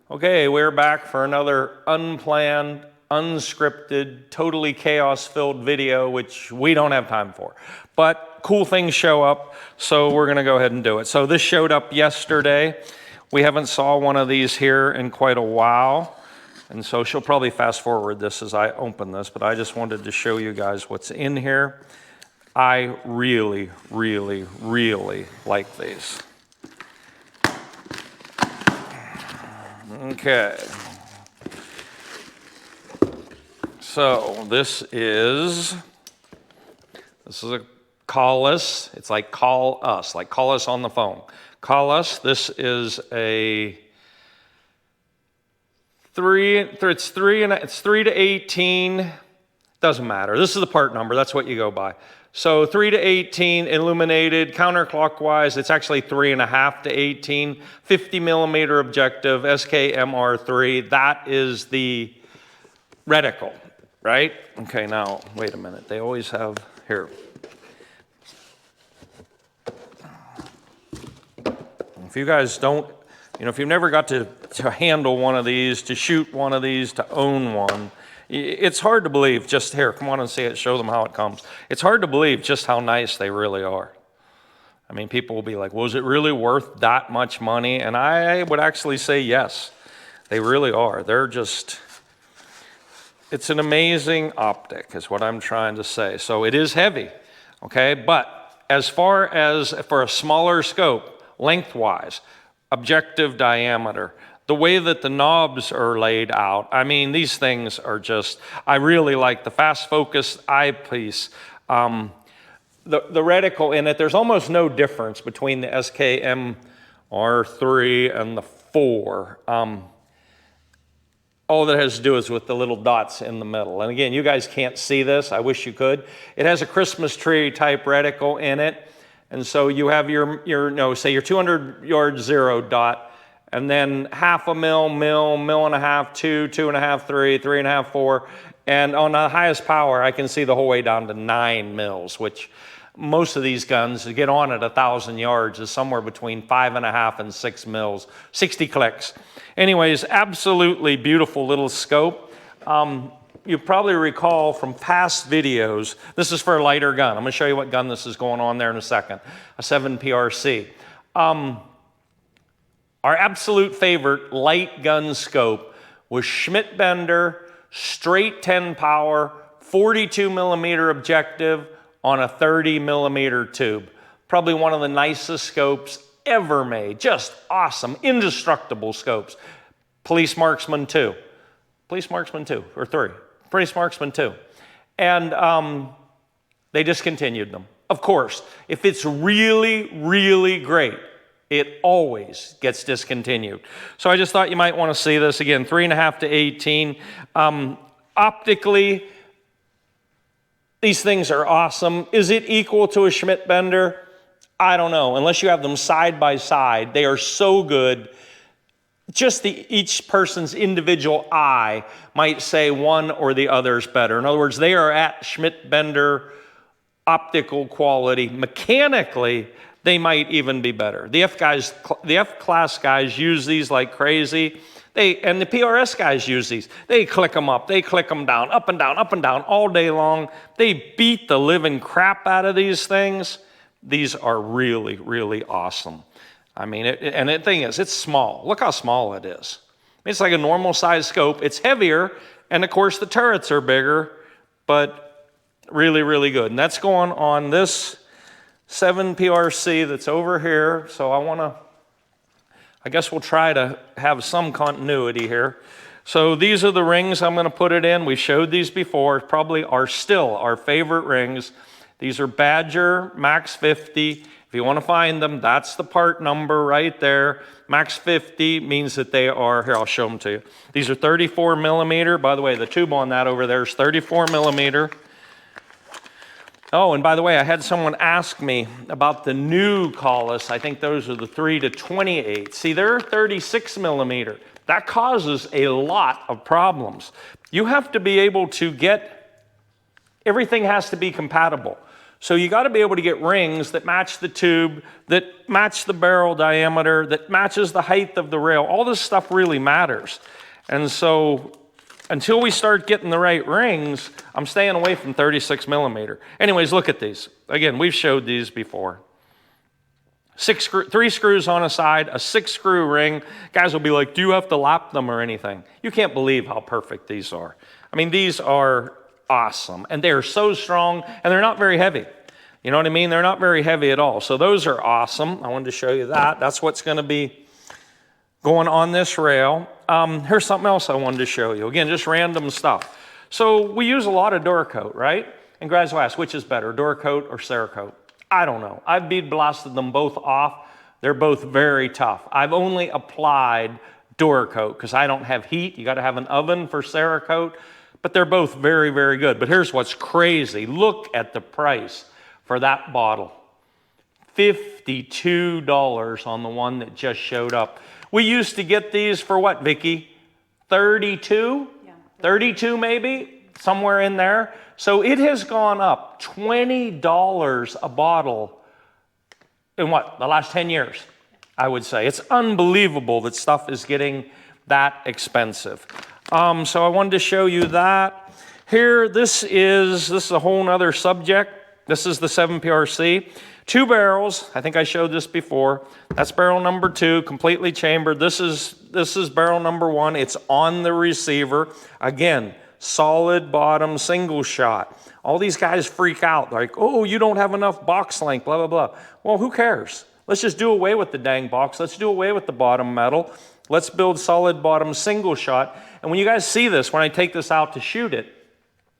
Okay, we're back for another unplanned, unscripted, totally chaos-filled video, which we don't have time for. But cool things show up, so we're gonna go ahead and do it. So this showed up yesterday. We haven't saw one of these here in quite a while. And so she'll probably fast forward this as I open this, but I just wanted to show you guys what's in here. I really, really, really like these. Okay. So this is a Kahles. It's like call us, like call us on the phone. Call us. This is a it's 3 to 18. Doesn't matter. This is the part number. That's what you go by. So 3 to 18 illuminated counterclockwise. It's actually 3.5 to 18. 50 millimeter objective, SKMR3. That is the reticle, right? Okay, now wait a minute. They always have here. If you guys don't, if you've never got to handle one of these, to shoot one of these, to own one, it's hard to believe just here. Come on and see it. Show them how it comes. It's hard to believe just how nice they really are. I mean, people will be like, was it really worth that much money? And I would actually say yes, they really are. They're just, it's an amazing optic is what I'm trying to say. So it is heavy, okay? But as far as for a smaller scope, lengthwise, objective diameter, the way that the knobs are laid out, I mean, these things are just, I really like the fast focus eyepiece. The reticle in it, there's almost no difference between the SKMR3 and the 4. All that has to do is with the little dots in the middle. And again, you guys can't see this. I wish you could. It has a Christmas tree type reticle in it. And so you have say your 200 yard zero dot, and then half a mil, mil and a half, 2, 2.5, 3, 3.5, 4. And on the highest power, I can see the whole way down to 9 mils, which most of these guns, to get on at 1,000 yards, is somewhere between 5.5 and 6 mils, 60 clicks. Anyways, absolutely beautiful little scope. You probably recall from past videos, this is for a lighter gun. I'm gonna show you what gun this is going on there in a second, a 7 PRC. Our absolute favorite light gun scope was Schmidt-Bender, straight 10 power, 42 millimeter objective on a 30 millimeter tube. Probably one of the nicest scopes ever made. Just awesome, indestructible scopes. Police Marksman 2. Police Marksman 2, or 3. Police Marksman 2. And they discontinued them. Of course, if it's really, really great, it always gets discontinued. So I just thought you might want to see this again, 3.5 to 18. Optically, these things are awesome. Is it equal to a Schmidt-Bender? I don't know. Unless you have them side by side, they are so good. Just each person's individual eye might say one or the other is better. In other words, they are at Schmidt-Bender optical quality. Mechanically, they might even be better. The F-class guys use these like crazy. And the PRS guys use these. They click them up, they click them down, up and down all day long. They beat the living crap out of these things. These are really, really awesome. I mean, and the thing is, it's small. Look how small it is. It's like a normal size scope. It's heavier, and of course the turrets are bigger, but really, really good. And that's going on this 7 PRC that's over here. So I guess we'll try to have some continuity here. So these are the rings I'm gonna put it in. We showed these before, probably are still our favorite rings. These are Badger Max 50. If you want to find them, that's the part number right there. Max 50 means that they are, here, I'll show them to you. These are 34 millimeter. By the way, the tube on that over there is 34 millimeter. Oh, and by the way, I had someone ask me about the new Kahles. I think those are the 3 to 28. See, they're 36 millimeter. That causes a lot of problems. You have to be able to everything has to be compatible. So you got to be able to get rings that match the tube, that match the barrel diameter, that matches the height of the rail. All this stuff really matters. And so until we start getting the right rings, I'm staying away from 36 millimeter. Anyways, look at these. Again, we've showed these before. 3 screws on a side, a 6-screw ring. Guys will be like, do you have to lap them or anything? You can't believe how perfect these are. I mean, these are awesome, and they're so strong, and they're not very heavy. You know what I mean? They're not very heavy at all. So those are awesome. I wanted to show you that. That's what's going to be going on this rail. Here's something else I wanted to show you. Again, just random stuff. So we use a lot of Duracoat, right? And guys will ask, which is better, Duracoat or Cerakote? I don't know. I've bead blasted them both off. They're both very tough. I've only applied Duracoat because I don't have heat. You got to have an oven for Cerakote. But they're both very, very good. But here's what's crazy. Look at the price for that bottle. $52 on the one that just showed up. We used to get these for what, Vicki? 32? Yeah. 32 maybe? Somewhere in there. So it has gone up $20 a bottle in what? The last 10 years, I would say. It's unbelievable that stuff is getting that expensive. So I wanted to show you that. Here, this is a whole nother subject. This is the 7 PRC. 2 barrels. I think I showed this before. That's barrel number 2, completely chambered. This is barrel number 1. It's on the receiver. Again, solid bottom, single shot. All these guys freak out. Like, oh, you don't have enough box length, blah, blah, blah. Well, who cares? Let's just do away with the dang box. Let's do away with the bottom metal. Let's build solid bottom single shot. And when you guys see this, when I take this out to shoot it,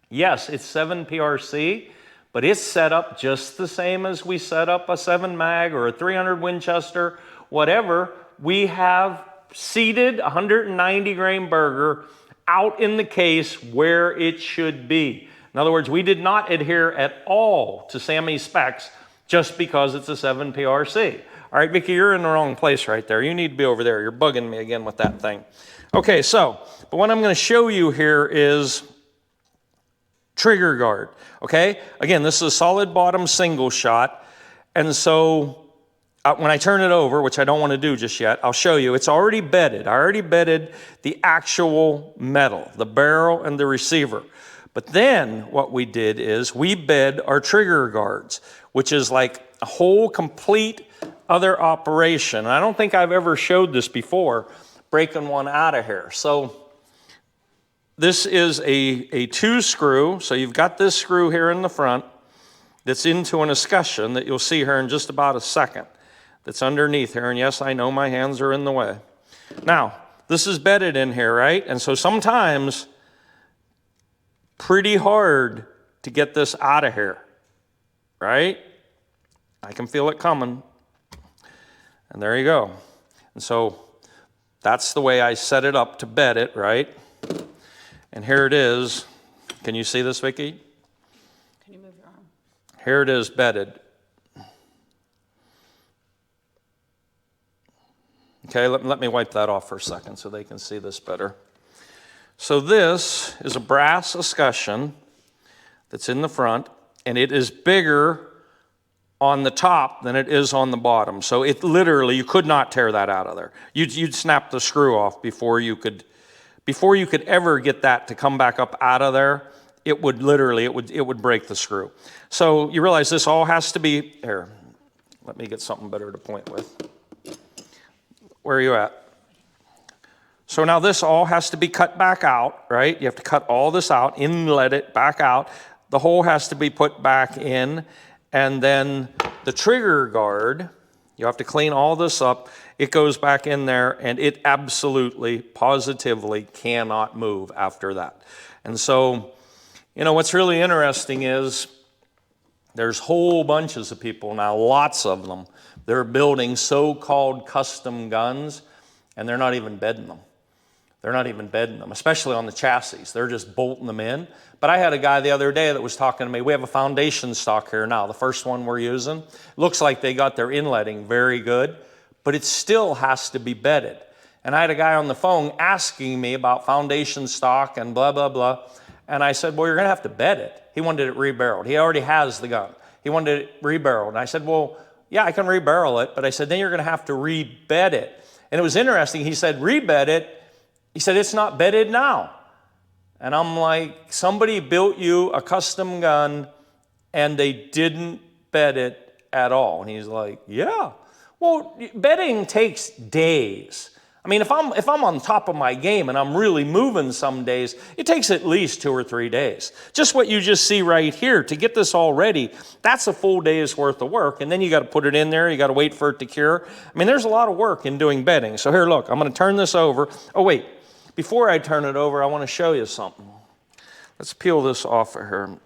yes, it's 7 PRC, but it's set up just the same as we set up a 7 mag or a 300 Winchester, whatever. We have seated 190 grain burger out in the case where it should be. In other words, we did not adhere at all to Sammy's specs just because it's a 7 PRC. All right, Vicki, you're in the wrong place right there. You need to be over there. You're bugging me again with that thing. Okay, so, but what I'm going to show you here is trigger guard, okay? Again, this is a solid bottom single shot, and so when I turn it over, which I don't want to do just yet, I'll show you. It's already bedded. I already bedded the actual metal, the barrel and the receiver. But then what we did is we bed our trigger guards, which is like a whole complete other operation. And I don't think I've ever showed this before, breaking one out of here. So this is a 2-screw. So you've got this screw here in the front that's into an escutcheon that you'll see here in just about a second. That's underneath here. And yes, I know my hands are in the way. Now, this is bedded in here, right? And so sometimes pretty hard to get this out of here, right? I can feel it coming. And there you go. And so that's the way I set it up to bed it, right? And here it is. Can you see this, Vicki? Can you move your arm? Here it is bedded. Okay, let me wipe that off for a second so they can see this better. So this is a brass escutcheon that's in the front, and it is bigger on the top than it is on the bottom. So it literally, you could not tear that out of there. You'd snap the screw off before you could ever get that to come back up out of there. It would literally, it would break the screw. So you realize this all has to be, here, let me get something better to point with. Where are you at? So now this all has to be cut back out, right? You have to cut all this out, inlet it back out. The hole has to be put back in. And then the trigger guard, you have to clean all this up. It goes back in there, and it absolutely, positively cannot move after that. And so, you know, what's really interesting is there's whole bunches of people now, lots of them. They're building so-called custom guns, and they're not even bedding them. They're not even bedding them, especially on the chassis. They're just bolting them in. But I had a guy the other day that was talking to me. We have a foundation stock here now, the first one we're using. Looks like they got their inletting very good, but it still has to be bedded. And I had a guy on the phone asking me about foundation stock and blah, blah, blah. And I said, well, you're going to have to bed it. He wanted it rebarreled. He already has the gun. He wanted it rebarreled. And I said, well, yeah, I can rebarrel it. But I said, then you're going to have to rebed it. And it was interesting. He said, rebed it. He said, it's not bedded now. And I'm like, somebody built you a custom gun and they didn't bed it at all. And he's like, yeah. Well, bedding takes days. I mean, if I'm on top of my game and I'm really moving some days, it takes at least 2 or 3 days. Just what you just see right here, to get this all ready, that's a full day's worth of work. And then you got to put it in there. You got to wait for it to cure. I mean, there's a lot of work in doing bedding. So here, look, I'm going to turn this over. Oh, wait. Before I turn it over, I want to show you something. Let's peel this off of her.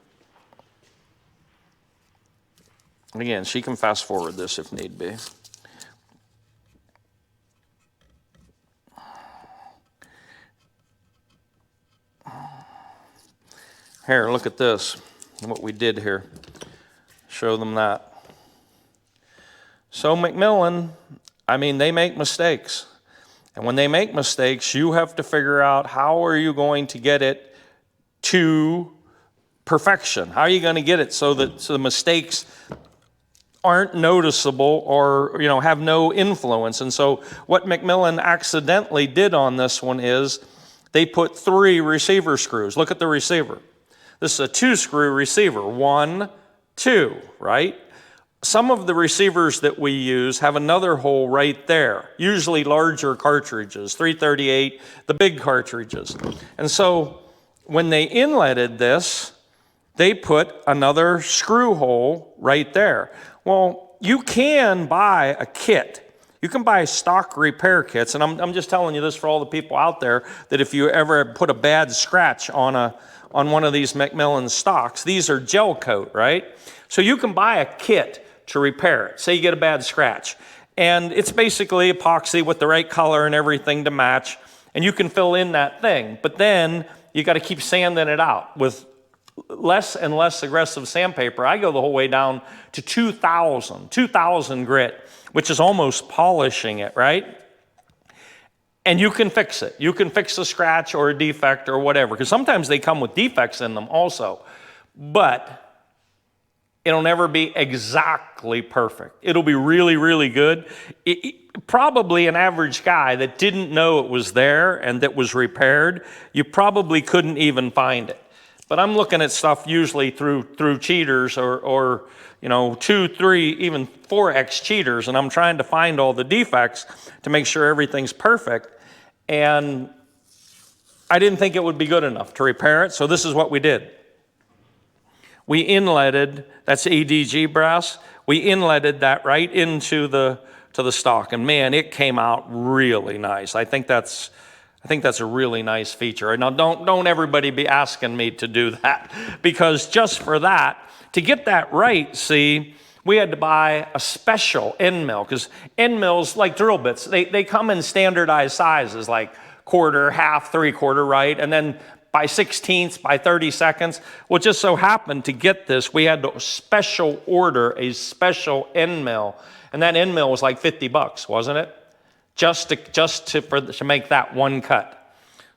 And again, she can fast forward this if need be. Here, look at this, what we did here. Show them that. So McMillan, I mean, they make mistakes. And when they make mistakes, you have to figure out how are you going to get it to perfection? How are you going to get it so that the mistakes aren't noticeable or, have no influence? And so what McMillan accidentally did on this one is they put 3 receiver screws. Look at the receiver. This is a 2-screw receiver. 1, 2, right? Some of the receivers that we use have another hole right there, usually larger cartridges, 338, the big cartridges. And so when they inletted this, they put another screw hole right there. Well, you can buy a kit. You can buy stock repair kits, and I'm just telling you this for all the people out there, that if you ever put a bad scratch on one of these McMillan stocks, these are gel coat, right? So you can buy a kit to repair it. Say you get a bad scratch, and it's basically epoxy with the right color and everything to match, and you can fill in that thing. But then you got to keep sanding it out with less and less aggressive sandpaper. I go the whole way down to 2,000 grit, which is almost polishing it, right? And you can fix it. You can fix a scratch or a defect or whatever, because sometimes they come with defects in them also. But it'll never be exactly perfect. It'll be really, really good. Probably an average guy that didn't know it was there and that was repaired, you probably couldn't even find it. But I'm looking at stuff usually through cheaters or 2, 3, even 4X cheaters, and I'm trying to find all the defects to make sure everything's perfect. And I didn't think it would be good enough to repair it, so this is what we did. We inletted, that's ADG brass, we inletted that right into the stock, and man, it came out really nice. I think that's a really nice feature. Now, don't everybody be asking me to do that, because just for that, to get that right, see, we had to buy a special end mill, because end mills, like drill bits, they come in standardized sizes, like quarter, half, 3/4, right? And then by 16ths, by 32nds. Well, it just so happened to get this, we had to special order a special end mill, and that end mill was like $50, wasn't it? Just to make that one cut.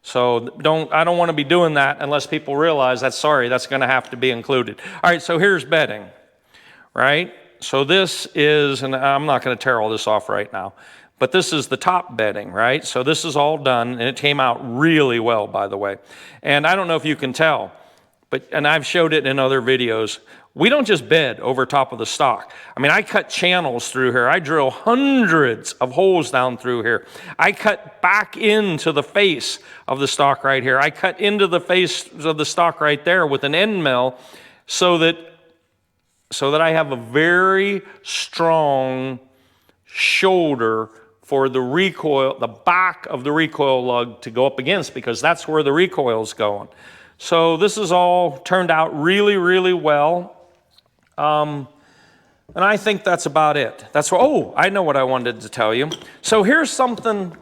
So I don't want to be doing that unless people realize that's going to have to be included. All right, so here's bedding, right? So this is, and I'm not going to tear all this off right now, but this is the top bedding, right? So this is all done, and it came out really well, by the way. And I don't know if you can tell, and I've showed it in other videos, we don't just bed over top of the stock. I mean, I cut channels through here. I drill hundreds of holes down through here. I cut back into the face of the stock right here. I cut into the face of the stock right there with an end mill so that I have a very strong shoulder for the recoil, the back of the recoil lug to go up against, because that's where the recoil's going. So this is all turned out really, really well. And I think that's about it. I know what I wanted to tell you. So here's something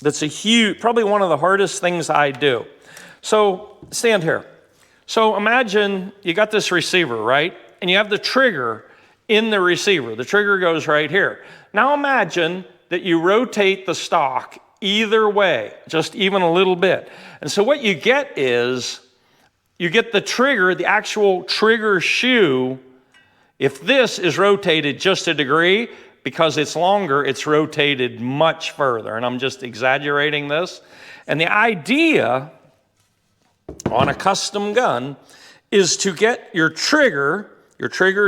that's probably one of the hardest things I do. So stand here. So imagine you got this receiver, right? And you have the trigger in the receiver. The trigger goes right here. Now imagine that you rotate the stock either way, just even a little bit. And so what you get is, you get the trigger, the actual trigger shoe, If this is rotated just a degree, because it's longer, it's rotated much further. And I'm just exaggerating this. And the idea on a custom gun is to get your trigger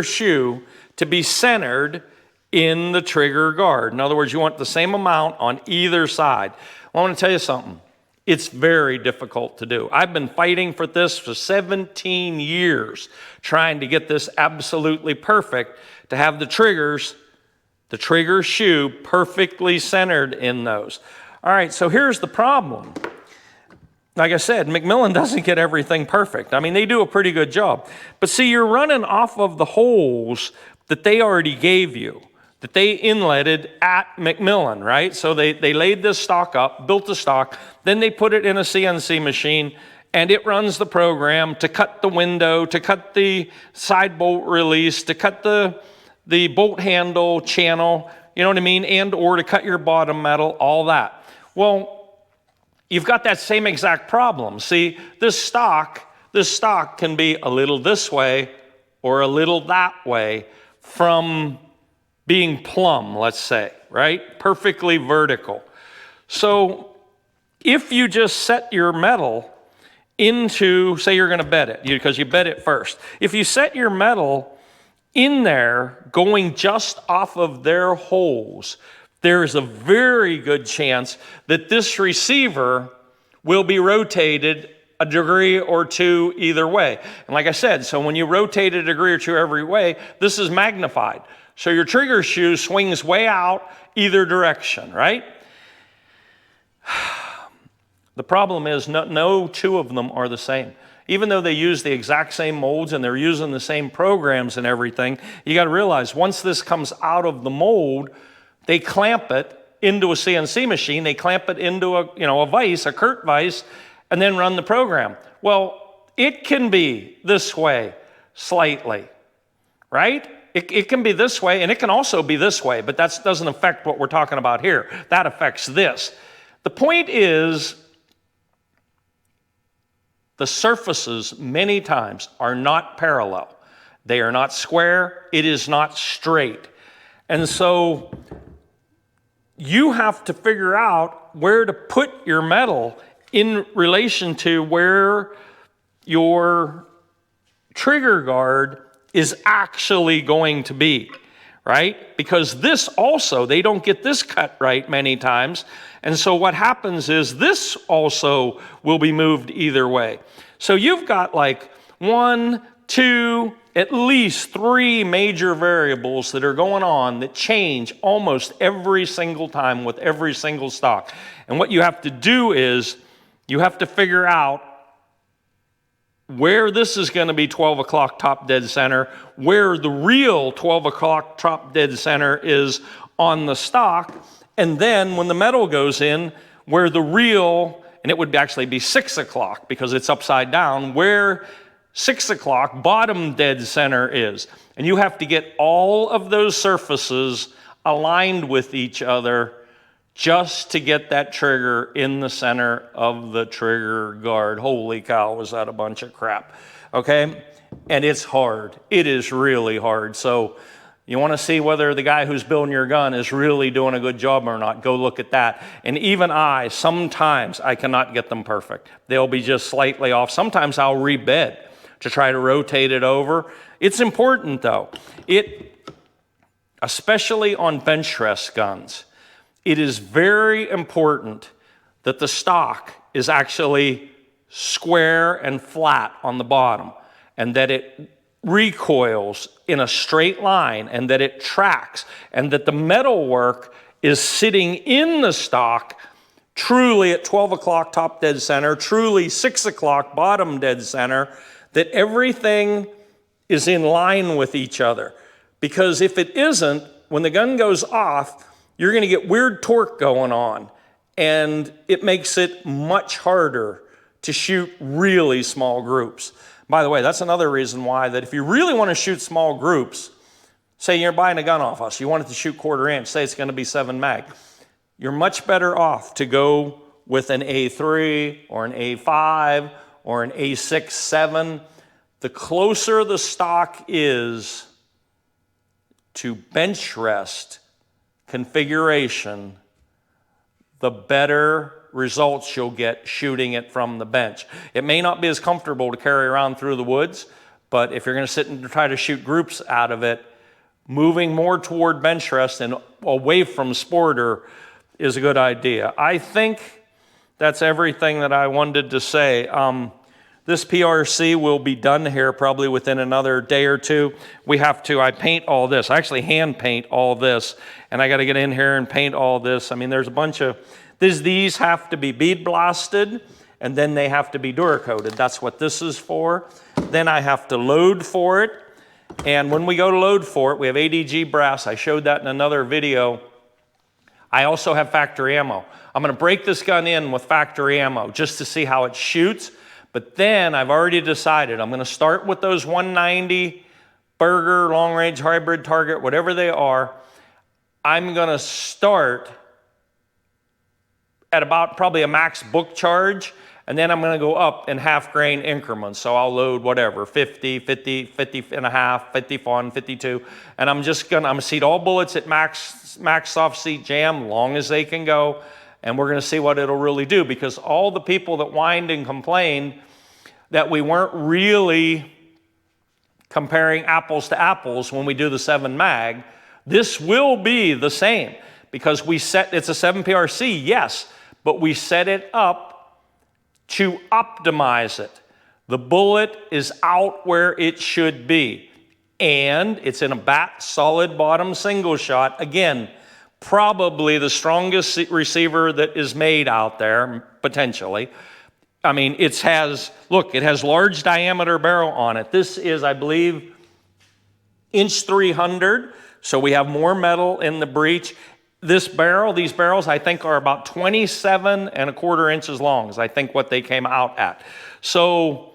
shoe, to be centered in the trigger guard. In other words, you want the same amount on either side. I want to tell you something. It's very difficult to do. I've been fighting for this for 17 years, trying to get this absolutely perfect, to have the trigger shoe perfectly centered in those. All right, so here's the problem. Like I said, McMillan doesn't get everything perfect. I mean, they do a pretty good job. But see, you're running off of the holes that they already gave you, that they inletted at McMillan, right? So they laid this stock up, built the stock, then they put it in a CNC machine, and it runs the program to cut the window, to cut the side bolt release, to cut the bolt handle channel, you know what I mean? And or to cut your bottom metal, all that. Well, you've got that same exact problem. See, this stock can be a little this way or a little that way from being plumb, let's say, right? Perfectly vertical. So if you just set your metal into, say you're going to bed it, because you bed it first. If you set your metal in there going just off of their holes, there's a very good chance that this receiver will be rotated a degree or two either way. And like I said, so when you rotate a degree or two every way, this is magnified. So your trigger shoe swings way out either direction, right? The problem is no two of them are the same. Even though they use the exact same molds and they're using the same programs and everything, you got to realize once this comes out of the mold, they clamp it into a CNC machine, they clamp it into a vise, a Kurt vise, and then run the program. Well, it can be this way slightly, right? It can be this way, and it can also be this way, but that doesn't affect what we're talking about here. That affects this. The point is, the surfaces many times are not parallel. They are not square. It is not straight. And so you have to figure out where to put your metal in relation to where your trigger guard is actually going to be, right? Because this also, they don't get this cut right many times. And so what happens is this also will be moved either way. So you've got like 1, 2, at least 3 major variables that are going on that change almost every single time with every single stock. And what you have to do is you have to figure out where this is going to be 12 o'clock top dead center, where the real 12 o'clock top dead center is on the stock, and then when the metal goes in, where the real, and it would actually be 6 o'clock because it's upside down, where 6 o'clock bottom dead center is. And you have to get all of those surfaces aligned with each other just to get that trigger in the center of the trigger guard. Holy cow, was that a bunch of crap, okay? And it's hard. It is really hard. So you want to see whether the guy who's building your gun is really doing a good job or not, go look at that. And even sometimes I cannot get them perfect. They'll be just slightly off. Sometimes I'll rebed to try to rotate it over. It's important though. Especially on bench rest guns, it is very important that the stock is actually square and flat on the bottom, and that it recoils in a straight line, and that it tracks, and that the metal work is sitting in the stock truly at 12 o'clock top dead center, truly 6 o'clock bottom dead center, that everything is in line with each other. Because if it isn't, when the gun goes off, you're going to get weird torque going on, and it makes it much harder to shoot really small groups. By the way, that's another reason why that if you really want to shoot small groups, say you're buying a gun off us, you want it to shoot 1/4 inch, say it's going to be 7 mag, you're much better off to go with an A3 or an A5 or an A6, 7. The closer the stock is to bench rest configuration, the better results you'll get shooting it from the bench. It may not be as comfortable to carry around through the woods, but if you're going to sit and try to shoot groups out of it, moving more toward bench rest and away from sporter is a good idea. I think that's everything that I wanted to say. This PRC will be done here probably within another day or two. I paint all this. I actually hand paint all this, and I got to get in here and paint all this. I mean, there's a bunch of, these have to be bead blasted, and then they have to be Duracoated. That's what this is for. Then I have to load for it, and when we go to load for it, we have ADG brass. I showed that in another video. I also have factory ammo. I'm going to break this gun in with factory ammo just to see how it shoots. But then I've already decided I'm going to start with those 190 Burger, long range, hybrid, target, whatever they are. I'm going to start at about probably a max book charge, and then I'm going to go up in half grain increments. So I'll load whatever, 50, 50, 50 and a half, 51, 52. And I'm going to seat all bullets at max soft seat jam, long as they can go. And we're going to see what it'll really do, because all the people that whined and complained that we weren't really comparing apples to apples when we do the 7 mag, this will be the same, because it's a 7 PRC, yes, but we set it up to optimize it. The bullet is out where it should be, and it's in a bat solid bottom single shot. Again, probably the strongest receiver that is made out there, potentially. I mean, it has large diameter barrel on it. This is, I believe, inch 300, so we have more metal in the breech. These barrels, I think, are about 27 and a quarter inches long, is I think what they came out at. So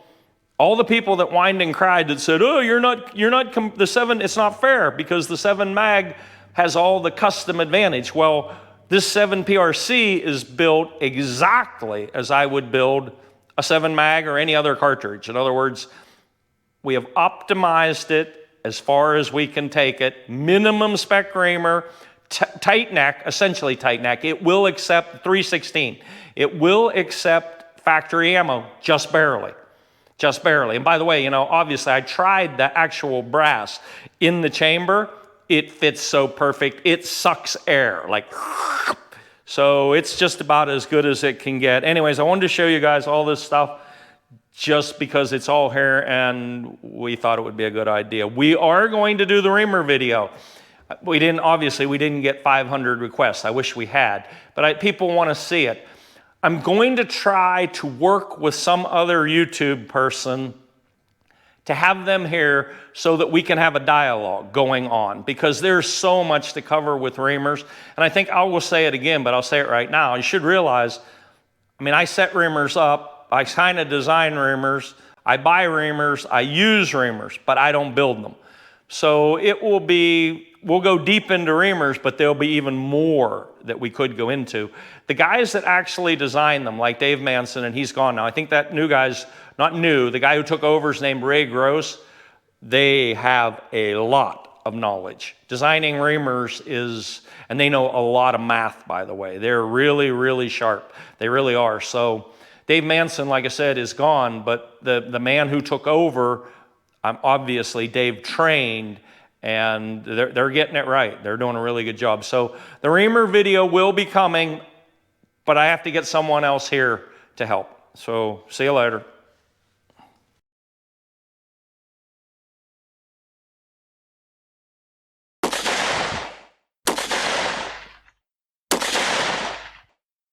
all the people that whined and cried that said, oh, the 7, it's not fair because the 7 mag has all the custom advantage. Well, this 7 PRC is built exactly as I would build a 7 mag or any other cartridge. In other words, we have optimized it as far as we can take it. Minimum spec reamer, tight neck, essentially tight neck. It will accept 316. It will accept factory ammo, just barely. Just barely. And by the way, obviously I tried the actual brass in the chamber. It fits so perfect. It sucks air, so it's just about as good as it can get. Anyways, I wanted to show you guys all this stuff just because it's all here and we thought it would be a good idea. We are going to do the reamer video. We didn't get 500 requests. I wish we had, but people want to see it. I'm going to try to work with some other YouTube person to have them here so that we can have a dialogue going on, because there's so much to cover with reamers. And I think I will say it again, but I'll say it right now. You should realize, I set reamers up, I kind of design reamers, I buy reamers, I use reamers, but I don't build them. So we'll go deep into reamers, but there'll be even more that we could go into. The guys that actually design them, like Dave Manson, and he's gone now. I think that new guy's not new. The guy who took over is named Ray Gross. They have a lot of knowledge. Designing reamers and they know a lot of math, by the way. They're really, really sharp. They really are. So Dave Manson, like I said, is gone, but the man who took over, obviously Dave trained, and they're getting it right. They're doing a really good job. So the reamer video will be coming, but I have to get someone else here to help. So see you later.